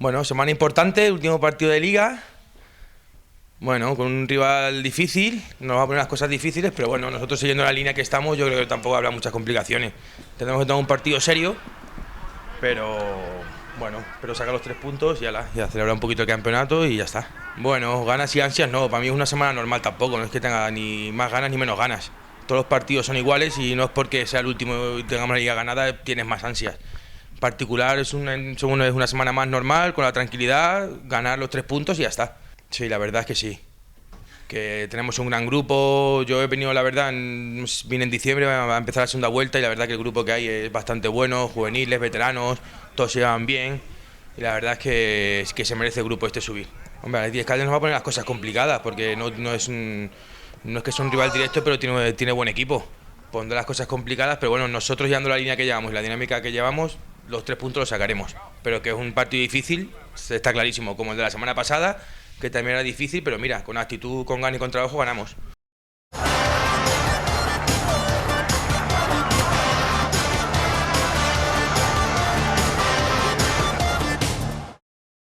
Bueno, semana importante, último partido de liga. Bueno, con un rival difícil, nos va a poner las cosas difíciles, pero bueno, nosotros siguiendo la línea que estamos, yo creo que tampoco habrá muchas complicaciones. Tenemos que tener un partido serio, pero bueno, pero sacar los 3 puntos y a celebrar un poquito el campeonato y ya está. Bueno, ganas y ansias no, para mí es una semana normal tampoco, no es que tenga ni más ganas ni menos ganas. Todos los partidos son iguales y no es porque sea el último y tengamos la liga ganada, tienes más ansias. En particular es una semana más normal, con la tranquilidad, ganar los 3 puntos y ya está. Sí, la verdad es que sí. Que tenemos un gran grupo. Yo he venido, la verdad, vine en diciembre a empezar la segunda vuelta y la verdad que el grupo que hay es bastante bueno, juveniles, veteranos, todos se llevan bien y la verdad es que se merece el grupo este subir. Hombre, a las 10 Caldas nos va a poner las cosas complicadas porque no es que sea un rival directo, pero tiene buen equipo. Pondrá las cosas complicadas, pero bueno, nosotros llevando la línea que llevamos y la dinámica que llevamos, los 3 puntos los sacaremos. Pero que es un partido difícil, está clarísimo, como el de la semana pasada, que también era difícil, pero mira, con actitud, con ganas y con trabajo ganamos.